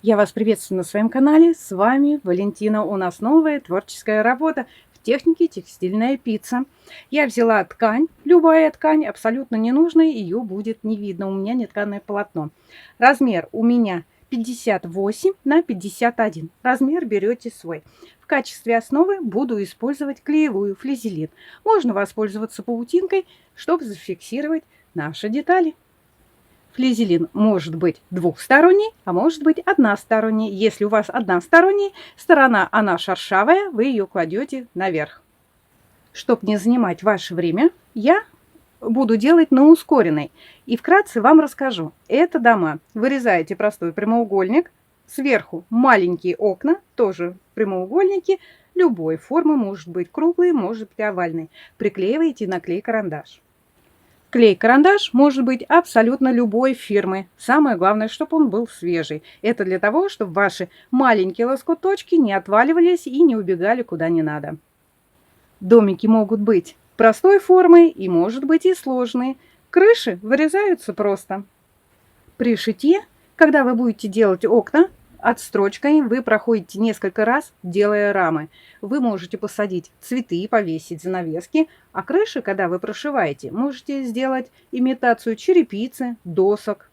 Я вас приветствую на своем канале. С вами Валентина. У нас новая творческая работа в технике текстильная пицца. Я взяла ткань, любая ткань, абсолютно ненужная, ее будет не видно. У меня нетканое полотно. Размер у меня 58 на 51. Размер берете свой. В качестве основы буду использовать клеевую флизелин. Можно воспользоваться паутинкой, чтобы зафиксировать наши детали. Флизелин может быть двухсторонний, а может быть односторонний. Если у вас односторонний сторона, она шершавая, вы ее кладете наверх. Чтобы не занимать ваше время, я буду делать на ускоренной. И вкратце вам расскажу. Это дома. Вырезаете простой прямоугольник. Сверху маленькие окна, тоже прямоугольники. Любой формы, может быть круглый, может быть овальный. Приклеиваете на клей-карандаш. Клей-карандаш может быть абсолютно любой фирмы. Самое главное, чтобы он был свежий. Это для того, чтобы ваши маленькие лоскуточки не отваливались и не убегали куда не надо. Домики могут быть простой формы и, может быть, и сложные. Крыши вырезаются просто. При шитье, когда вы будете делать окна, отстрочкой вы проходите несколько раз, делая рамы. Вы можете посадить цветы и повесить занавески, а крыши, когда вы прошиваете, можете сделать имитацию черепицы, досок.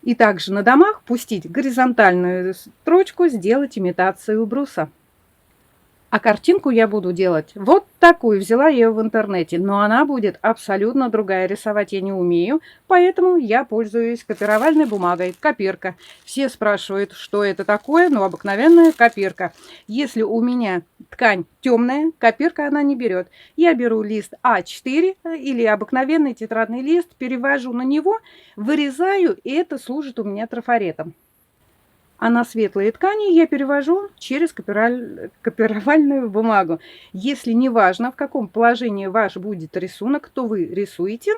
И также на домах пустить горизонтальную строчку, сделать имитацию бруса. А картинку я буду делать вот такую. Взяла ее в интернете, но она будет абсолютно другая. Рисовать я не умею, поэтому я пользуюсь копировальной бумагой. Копирка. Все спрашивают, что это такое. Ну, обыкновенная копирка. Если у меня ткань темная, копирка она не берет. Я беру лист А4 или обыкновенный тетрадный лист, перевожу на него, вырезаю, и это служит у меня трафаретом. А на светлые ткани я перевожу через копировальную бумагу. Если не важно, в каком положении ваш будет рисунок, то вы рисуете,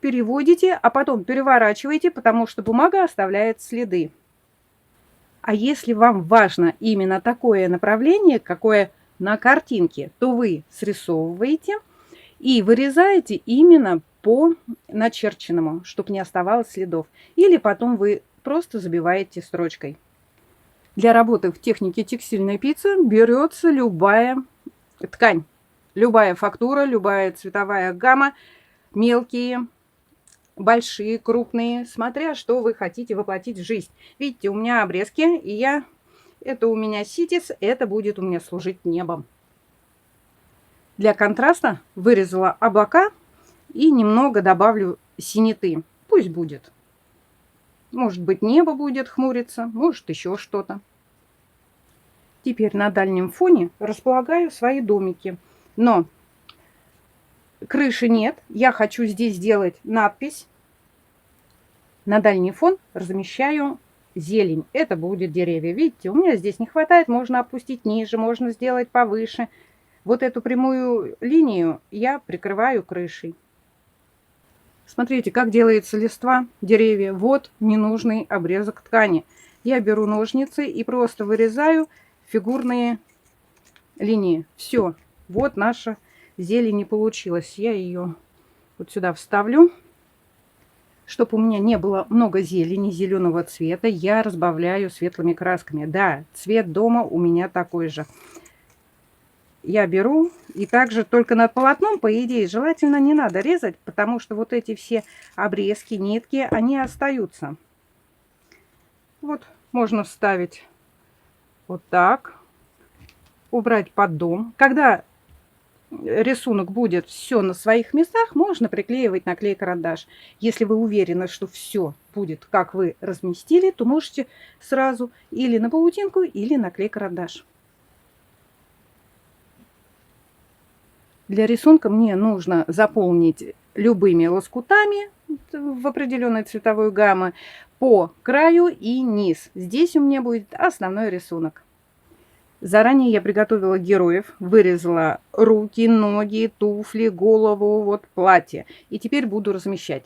переводите, а потом переворачиваете, потому что бумага оставляет следы. А если вам важно именно такое направление, какое на картинке, то вы срисовываете и вырезаете именно по начерченному, чтобы не оставалось следов. Или потом вы просто забиваете строчкой. Для работы в технике текстильной пиццы берется любая ткань, любая фактура, любая цветовая гамма, мелкие, большие, крупные, смотря что вы хотите воплотить в жизнь. видите, у меня обрезки, и это у меня ситис, это будет у меня служить небом. Для контраста вырезала облака и немного добавлю синеты. Пусть будет. Может быть, небо будет хмуриться, может еще что-то. Теперь на дальнем фоне располагаю свои домики. Но крыши нет. Я хочу здесь сделать надпись. На дальний фон размещаю зелень. Это будет деревья. Видите, у меня здесь не хватает. Можно опустить ниже, можно сделать повыше. Вот эту прямую линию я прикрываю крышей. Смотрите, как делается листва деревья. Вот ненужный обрезок ткани. Я беру ножницы и просто вырезаю фигурные линии. Все. Вот наша зелень не получилась. Я ее вот сюда вставлю. Чтобы у меня не было много зелени, зеленого цвета, я разбавляю светлыми красками. Да, цвет дома у меня такой же. Я беру и также только над полотном, по идее, желательно не надо резать, потому что вот эти все обрезки, нитки, они остаются. Вот можно вставить вот так, убрать под дом. Когда рисунок будет все на своих местах, можно приклеивать на клей-карандаш. Если вы уверены, что все будет, как вы разместили, то можете сразу или на паутинку, или на клей-карандаш. Для рисунка мне нужно заполнить любыми лоскутами в определенной цветовой гаммы по краю и низ. Здесь у меня будет основной рисунок. Заранее я приготовила героев, вырезала руки, ноги, туфли, голову, вот платье. И теперь буду размещать.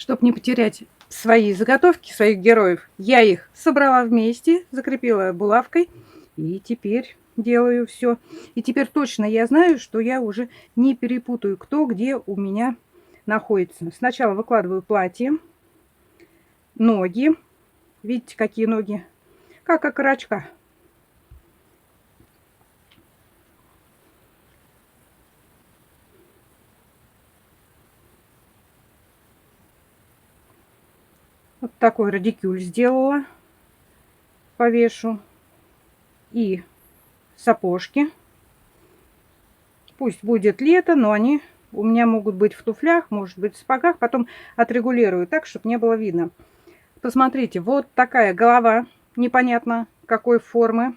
Чтобы не потерять свои заготовки, своих героев, я их собрала вместе, закрепила булавкой и теперь делаю все. И теперь точно я знаю, что я уже не перепутаю, кто где у меня находится. Сначала выкладываю платье, ноги. Видите, какие ноги? Как окорочка. Вот такой радикюль сделала. Повешу. И сапожки. Пусть будет лето, но они у меня могут быть в туфлях, может быть в сапогах. Потом отрегулирую так, чтобы не было видно. Посмотрите, вот такая голова, непонятно какой формы.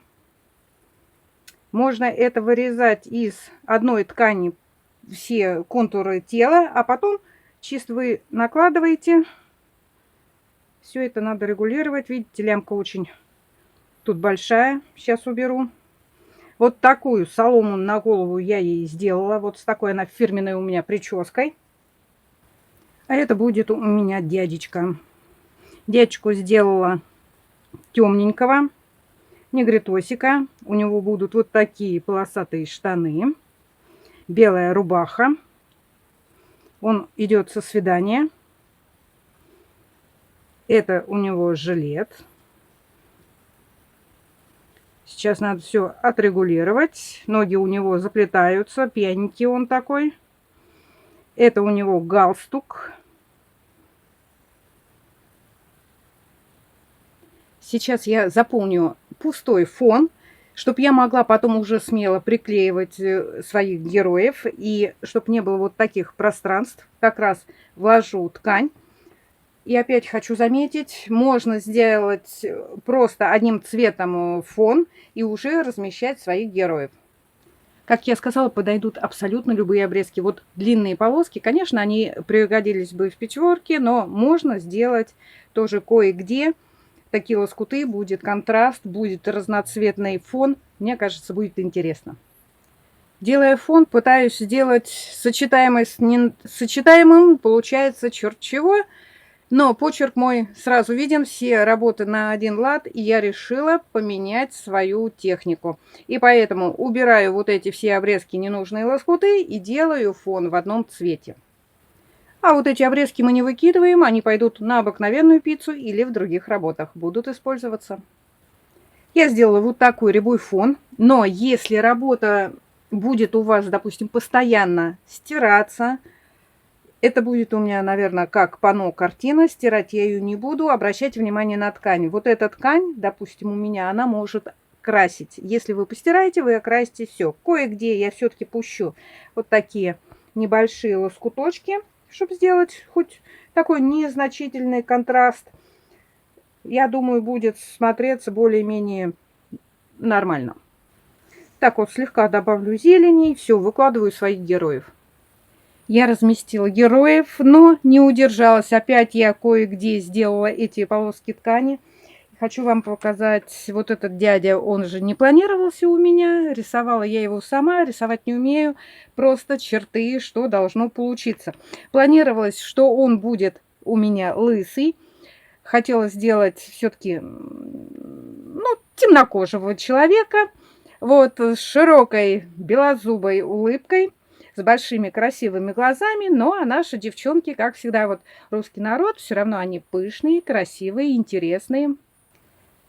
Можно это вырезать из одной ткани, все контуры тела, а потом чисто вы накладываете. Все это надо регулировать. Видите, лямка очень тут большая. Сейчас уберу. Вот такую солому на голову я ей сделала. Вот с такой она фирменной у меня прической. А это будет у меня дядечка. Дядечку сделала темненького, негритосика. У него будут вот такие полосатые штаны. Белая рубаха. Он идет со свидания. Это у него жилет. Сейчас надо все отрегулировать. Ноги у него заплетаются. Пьяненький он такой. Это у него галстук. Сейчас я заполню пустой фон, чтобы я могла потом уже смело приклеивать своих героев. И чтобы не было вот таких пространств, как раз вложу ткань. И опять хочу заметить, можно сделать просто одним цветом фон и уже размещать своих героев. Как я сказала, подойдут абсолютно любые обрезки. Вот длинные полоски, конечно, они пригодились бы в пятиворке, но можно сделать тоже кое-где. Такие лоскуты, будет контраст, будет разноцветный фон. Мне кажется, будет интересно. Делая фон, пытаюсь сделать сочетаемое с несочетаемым. Получается черт чего. Но почерк мой сразу виден, все работы на один лад, и я решила поменять свою технику. И поэтому убираю вот эти все обрезки, ненужные лоскуты, и делаю фон в одном цвете. А вот эти обрезки мы не выкидываем, они пойдут на обыкновенную пиццу или в других работах будут использоваться. Я сделала вот такой рябой фон, но если работа будет у вас, допустим, постоянно стираться, это будет у меня, наверное, как панно картина. Стирать я ее не буду. Обращайте внимание на ткань. Вот эта ткань, допустим, у меня, она может красить. Если вы постираете, вы окрасите все. Кое-где я все-таки пущу вот такие небольшие лоскуточки, чтобы сделать хоть такой незначительный контраст. Я думаю, будет смотреться более-менее нормально. Так вот, слегка добавлю зелени. Все, выкладываю своих героев. Я разместила героев, но не удержалась. Опять я кое-где сделала эти полоски ткани. Хочу вам показать, вот этот дядя, он же не планировался у меня. Рисовала я его сама, рисовать не умею. Просто черты, что должно получиться. Планировалось, что он будет у меня лысый. Хотела сделать все-таки темнокожего человека. Вот с широкой белозубой улыбкой. С большими красивыми глазами, но наши девчонки, как всегда, вот русский народ, все равно они пышные, красивые, интересные.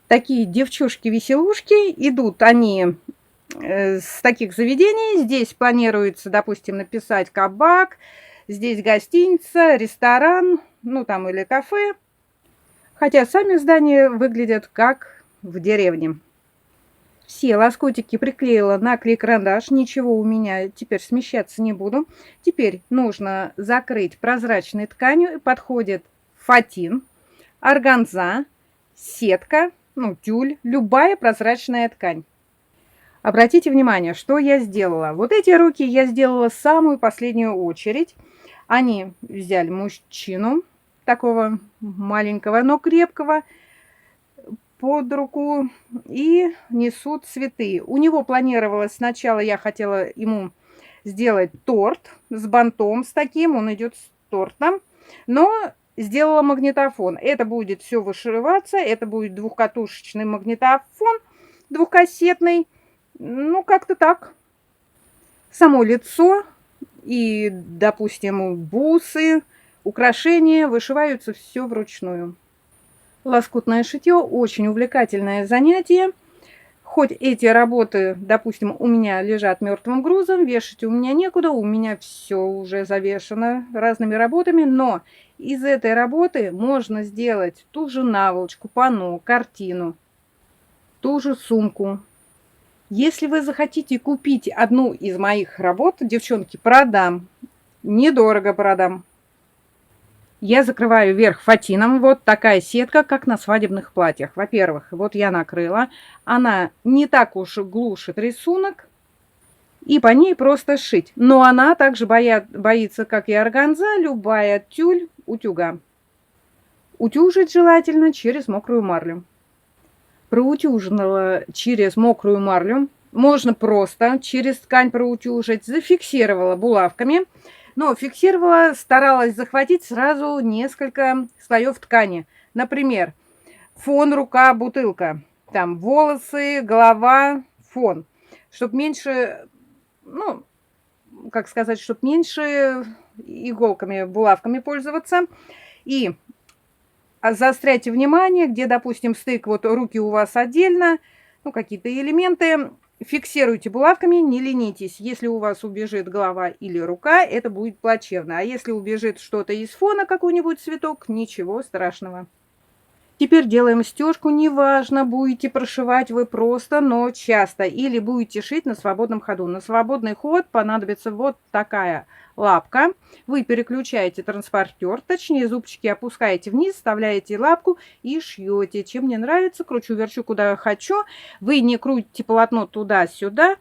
Такие девчушки-веселушки, идут они с таких заведений. Здесь планируется, допустим, написать кабак, здесь гостиница, ресторан, там или кафе. Хотя сами здания выглядят как в деревне. Все лоскутики приклеила на клей-карандаш. Ничего у меня теперь смещаться не буду. Теперь нужно закрыть прозрачной тканью. Подходит фатин, органза, сетка, тюль, любая прозрачная ткань. Обратите внимание, что я сделала. Вот эти руки я сделала в самую последнюю очередь. Они взяли мужчину, такого маленького, но крепкого, под руку и несут цветы. У него планировалось сначала, я хотела ему сделать торт с бантом, с таким, он идет с тортом. Но сделала магнитофон. Это будет все вышиваться, это будет двухкатушечный магнитофон, двухкассетный. Ну, как-то так. Само лицо и, допустим, бусы, украшения вышиваются все вручную. Лоскутное шитье очень увлекательное занятие. Хоть эти работы, допустим, у меня лежат мертвым грузом, вешать у меня некуда, у меня все уже завешено разными работами, но из этой работы можно сделать ту же наволочку, панно, картину, ту же сумку. Если вы захотите купить одну из моих работ, девчонки, продам, недорого продам. Я закрываю верх фатином. Вот такая сетка, как на свадебных платьях. Во-первых, вот я накрыла. Она не так уж глушит рисунок. И по ней просто шить. Но она также боится, как и органза, любая тюль утюга. Утюжить желательно через мокрую марлю. Проутюжила через мокрую марлю. Можно просто через ткань проутюжить. Зафиксировала булавками. Но фиксировала, старалась захватить сразу несколько слоев ткани. Например, фон, рука, бутылка. Там волосы, голова, фон. Чтобы меньше, ну, как сказать, чтобы меньше иголками, булавками пользоваться. И заостряйте внимание, где, допустим, стык, вот руки у вас отдельно, ну, какие-то элементы. Фиксируйте булавками, не ленитесь. Если у вас убежит голова или рука, это будет плачевно. А если убежит что-то из фона, какой-нибудь цветок, ничего страшного. Теперь делаем стежку. Неважно, будете прошивать вы просто, но часто. Или будете шить на свободном ходу. На свободный ход понадобится вот такая лапка. Вы переключаете транспортер, точнее зубчики опускаете вниз, вставляете лапку и шьете. Чем мне нравится, кручу-верчу куда хочу. Вы не крутите полотно туда-сюда.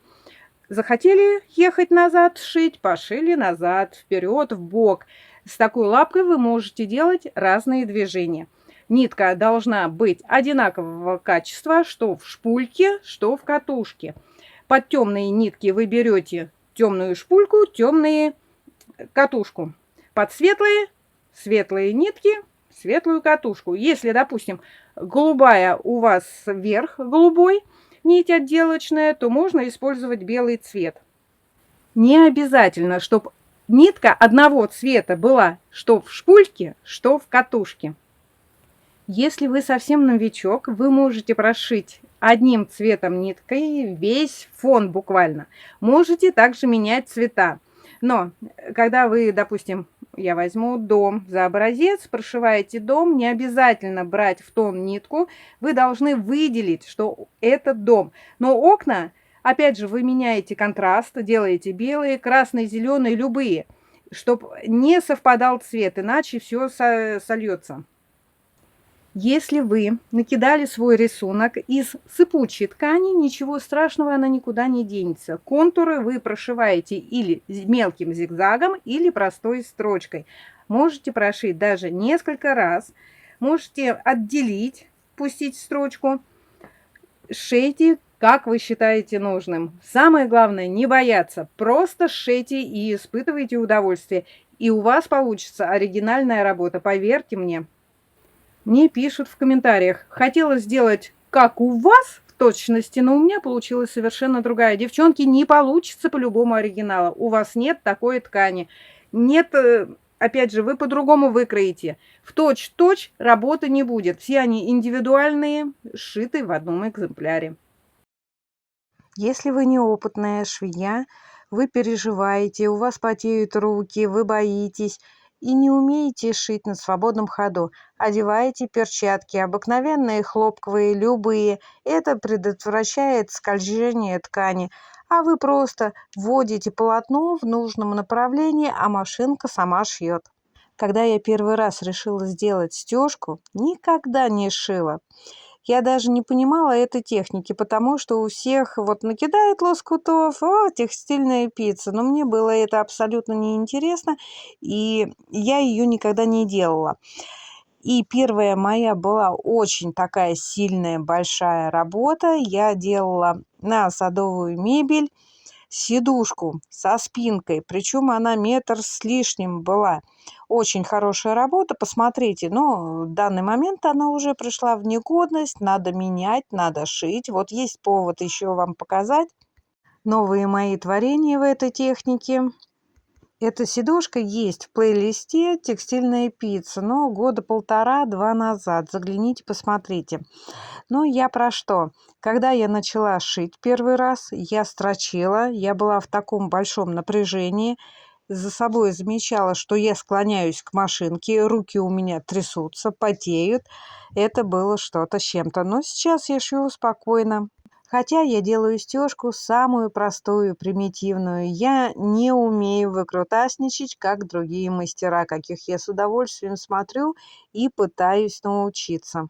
Захотели ехать назад, шить, пошили назад, вперед, в бок. С такой лапкой вы можете делать разные движения. Нитка должна быть одинакового качества, что в шпульке, что в катушке. Под темные нитки вы берете темную шпульку, темные катушку. Под светлые нитки, светлую катушку. Если, допустим, голубая у вас вверх голубой, нить отделочная, то можно использовать белый цвет. Не обязательно, чтобы нитка одного цвета была что в шпульке, что в катушке. Если вы совсем новичок, вы можете прошить одним цветом ниткой весь фон буквально. Можете также менять цвета. Но когда вы, допустим, я возьму дом за образец, прошиваете дом, не обязательно брать в тон нитку. Вы должны выделить, что это дом. Но окна, опять же, вы меняете контраст, делаете белые, красные, зеленые, любые, чтобы не совпадал цвет, иначе все сольется. Если вы накидали свой рисунок из сыпучей ткани, ничего страшного, она никуда не денется. Контуры вы прошиваете или мелким зигзагом, или простой строчкой. Можете прошить даже несколько раз. Можете отделить, пустить строчку. Шейте, как вы считаете нужным. Самое главное, не бояться. Просто шейте и испытывайте удовольствие. И у вас получится оригинальная работа, поверьте мне. Мне пишут в комментариях, хотела сделать как у вас в точности, но у меня получилась совершенно другая. Девчонки, не получится по-любому оригинала. У вас нет такой ткани. Нет, опять же, вы по-другому выкроите. В точь-в-точь работы не будет. Все они индивидуальные, сшиты в одном экземпляре. Если вы неопытная швея, вы переживаете, у вас потеют руки, вы боитесь и не умеете шить на свободном ходу, одевайте перчатки, обыкновенные хлопковые, любые. Это предотвращает скольжение ткани. А вы просто вводите полотно в нужном направлении, а машинка сама шьет. Когда я первый раз решила сделать стежку, никогда не шила. Я даже не понимала этой техники, потому что у всех вот накидают лоскутов, о, текстильная пицца. Но мне было это абсолютно неинтересно, и я ее никогда не делала. И первая моя была очень такая сильная, большая работа. Я делала на садовую мебель сидушку со спинкой, причем она метр с лишним была. очень хорошая работа, посмотрите, но в данный момент она уже пришла в негодность, надо менять, надо шить. Вот есть повод еще вам показать новые мои творения в этой технике. Эта сидушка есть в плейлисте «Текстильная пицца», но года полтора-два назад. Загляните, посмотрите. Ну, я про что? Когда я начала шить первый раз, я строчила, я была в таком большом напряжении, за собой замечала, что я склоняюсь к машинке, руки у меня трясутся, потеют. Это было что-то с чем-то. Но сейчас я шью спокойно. Хотя я делаю стежку самую простую, примитивную. Я не умею выкрутасничать, как другие мастера, каких я с удовольствием смотрю и пытаюсь научиться.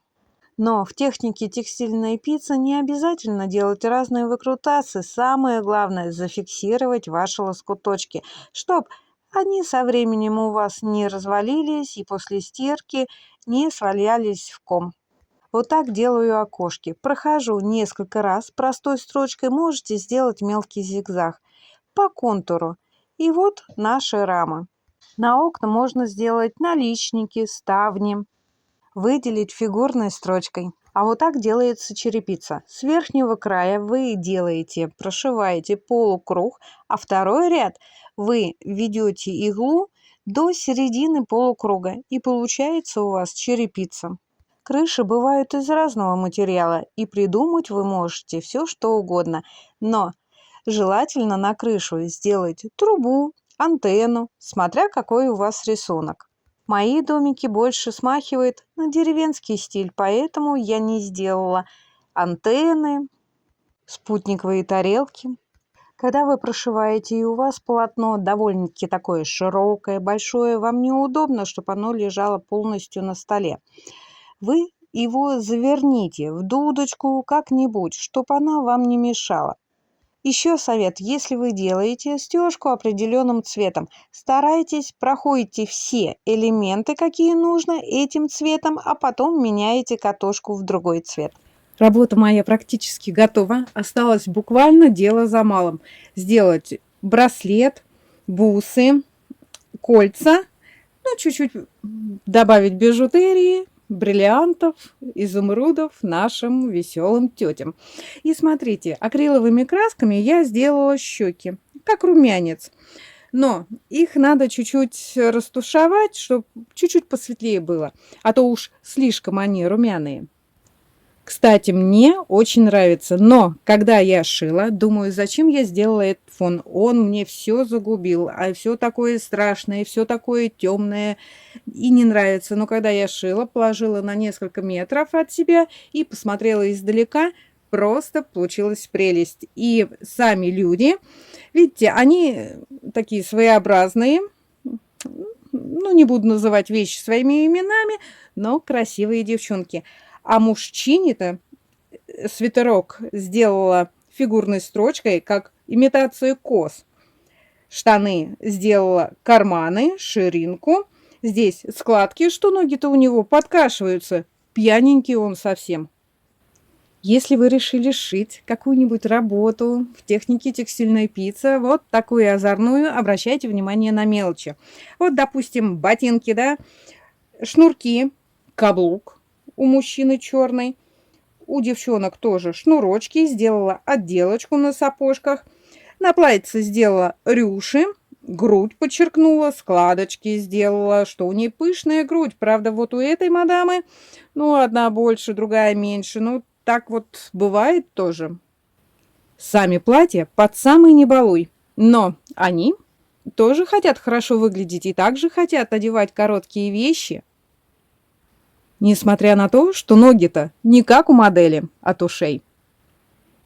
Но в технике текстильной пиццы не обязательно делать разные выкрутасы. Самое главное – зафиксировать ваши лоскуточки, чтобы они со временем у вас не развалились и после стирки не свалялись в ком. Вот так делаю окошки. Прохожу несколько раз простой строчкой, можете сделать мелкий зигзаг по контуру. И вот наши рамы. На окна можно сделать наличники, ставни, выделить фигурной строчкой. А вот так делается черепица. С верхнего края вы делаете, прошиваете полукруг, а второй ряд вы ведете иглу до середины полукруга, и получается у вас черепица. Крыши бывают из разного материала, и придумать вы можете все, что угодно. Но желательно на крышу сделать трубу, антенну, смотря какой у вас рисунок. Мои домики больше смахивают на деревенский стиль, поэтому я не сделала антенны, спутниковые тарелки. Когда вы прошиваете и у вас полотно довольно-таки такое широкое, большое, вам неудобно, чтобы оно лежало полностью на столе. Вы его заверните в дудочку как-нибудь, чтобы она вам не мешала. Еще совет, если вы делаете стежку определенным цветом, старайтесь, проходите все элементы, какие нужно, этим цветом, а потом меняете катушку в другой цвет. Работа моя практически готова. Осталось буквально дело за малым. Сделать браслет, бусы, кольца, ну, чуть-чуть добавить бижутерии, бриллиантов, изумрудов нашим веселым тетям. И смотрите, акриловыми красками я сделала щеки, как румянец. Но их надо чуть-чуть растушевать, чтобы чуть-чуть посветлее было, а то уж слишком они румяные. Кстати, мне очень нравится, но когда я шила, думаю, зачем я сделала этот фон? Он мне все загубил, а все такое страшное, все такое темное и не нравится. Но когда я шила, положила на несколько метров от себя и посмотрела издалека, просто получилась прелесть. И сами люди, видите, они такие своеобразные, ну, не буду называть вещи своими именами, но красивые девчонки. А мужчине-то свитерок сделала фигурной строчкой, как имитацию кос. Штаны сделала карманы, ширинку. Здесь складки, что ноги-то у него подкашиваются. Пьяненький он совсем. Если вы решили сшить какую-нибудь работу в технике текстильной пиццы, вот такую озорную, обращайте внимание на мелочи. Вот, допустим, ботинки, да, шнурки, каблук у мужчины черный, у девчонок тоже шнурочки, сделала отделочку на сапожках, на платьице сделала рюши, грудь подчеркнула, складочки сделала, что у нее пышная грудь, правда, вот у этой мадамы, ну, одна больше, другая меньше, ну, так вот бывает тоже. Сами платья под самый не балуй, но они тоже хотят хорошо выглядеть и также хотят одевать короткие вещи, несмотря на то, что ноги-то не как у модели от ушей.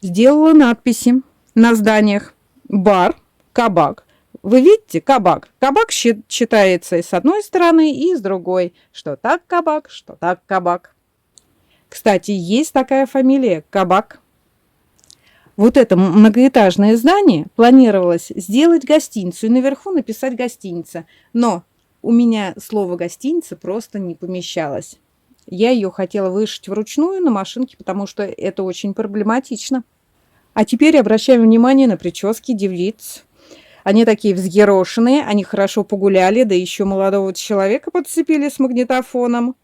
Сделала надписи на зданиях: бар, кабак. Вы видите, кабак. Кабак читается и с одной стороны, и с другой. Что так кабак, что так кабак. Кстати, есть такая фамилия – Кабак. Вот это многоэтажное здание планировалось сделать гостиницу и наверху написать гостиница. Но у меня слово «гостиница» просто не помещалось. Я ее хотела вышить вручную на машинке, потому что это очень проблематично. А теперь обращаем внимание на прически девиц. Они такие взъерошенные, они хорошо погуляли, да еще молодого человека подцепили с магнитофоном.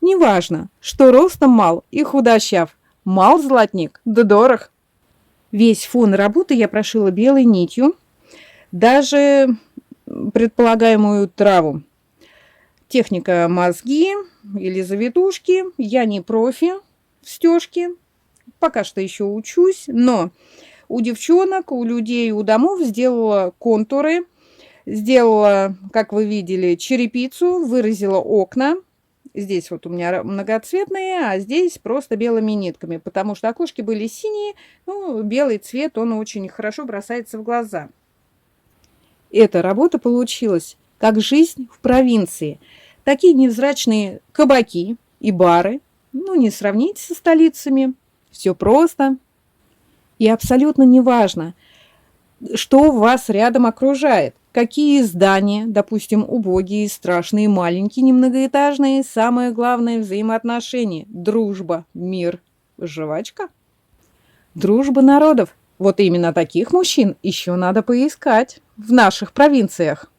Неважно, что ростом мал и худощав. Мал золотник, да дорог. Весь фон работы я прошила белой нитью, даже предполагаемую траву. Техника мозги или завитушки. Я не профи в стежке, пока что еще учусь, но у девчонок, у людей, у домов сделала контуры, сделала, как вы видели, черепицу, выразила окна. Здесь вот у меня многоцветные, а здесь просто белыми нитками, потому что окошки были синие, ну, белый цвет, он очень хорошо бросается в глаза. Эта работа получилась как жизнь в провинции. Такие невзрачные кабаки и бары, ну, не сравнить со столицами. Все просто. И абсолютно неважно, что вас рядом окружает. Какие здания, допустим, убогие, страшные, маленькие, немногоэтажные. Самое главное – взаимоотношения. Дружба, мир, жвачка. Дружба народов. Вот именно таких мужчин еще надо поискать в наших провинциях.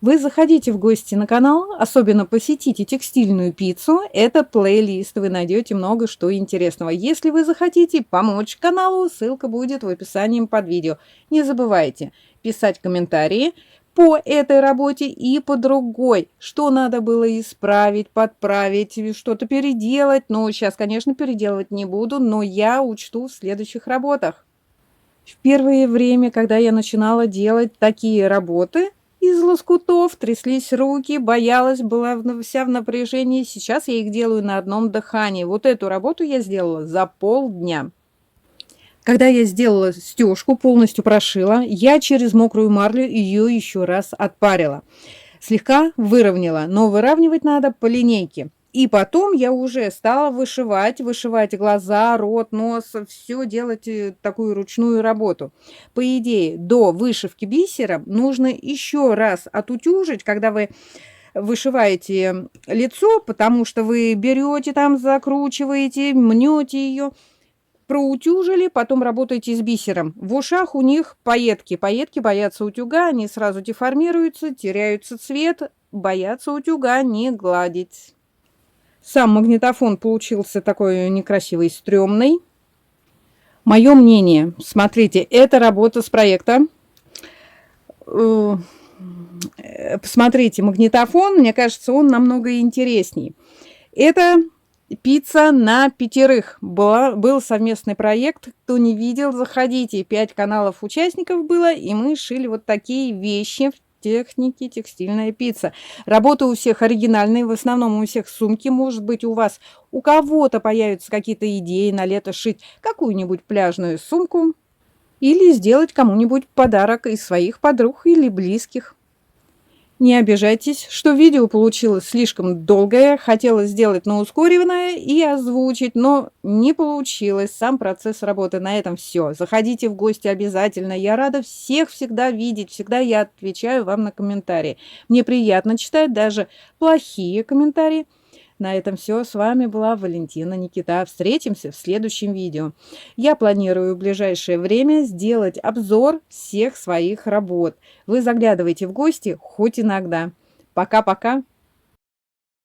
Вы заходите в гости на канал, особенно посетите текстильную пиццу. Это плейлист, вы найдете много что интересного. Если вы захотите помочь каналу, ссылка будет в описании под видео. Не забывайте писать комментарии по этой работе и по другой. Что надо было исправить, подправить, что-то переделать. Ну, сейчас, конечно, переделывать не буду, но я учту в следующих работах. В первое время, когда я начинала делать такие работы, из лоскутов тряслись руки, боялась, была вся в напряжении. Сейчас я их делаю на одном дыхании. Вот эту работу я сделала за полдня. Когда я сделала стежку, полностью прошила, я через мокрую марлю ее еще раз отпарила. Слегка выровняла, но выравнивать надо по линейке. И потом я уже стала вышивать глаза, рот, нос, все делать такую ручную работу. По идее, до вышивки бисером нужно еще раз отутюжить, когда вы вышиваете лицо, потому что вы берете там, закручиваете, мнете ее, проутюжили, потом работаете с бисером. В ушах у них пайетки. Пайетки боятся утюга, они сразу деформируются, теряются цвет, боятся утюга не гладить. Сам магнитофон получился такой некрасивый, стрёмный. Мое мнение, смотрите, это работа с проекта. Посмотрите, магнитофон, мне кажется, он намного интересней. Это пицца на 5. Был совместный проект. Кто не видел, заходите. 5 каналов участников было, и мы шили вот такие вещи в технике текстильная пицца. Работа у всех оригинальные, в основном у всех сумки. Может быть, у кого-то появятся какие-то идеи на лето шить какую-нибудь пляжную сумку или сделать кому-нибудь подарок из своих подруг или близких. Не обижайтесь, что видео получилось слишком долгое, хотела сделать на ускоренное и озвучить, но не получилось. Сам процесс работы. На этом все. Заходите в гости обязательно. Я рада всех всегда видеть, всегда я отвечаю вам на комментарии. Мне приятно читать даже плохие комментарии. На этом все. С вами была Валентина Никита. Встретимся в следующем видео. Я планирую в ближайшее время сделать обзор всех своих работ. Вы заглядывайте в гости хоть иногда. Пока-пока.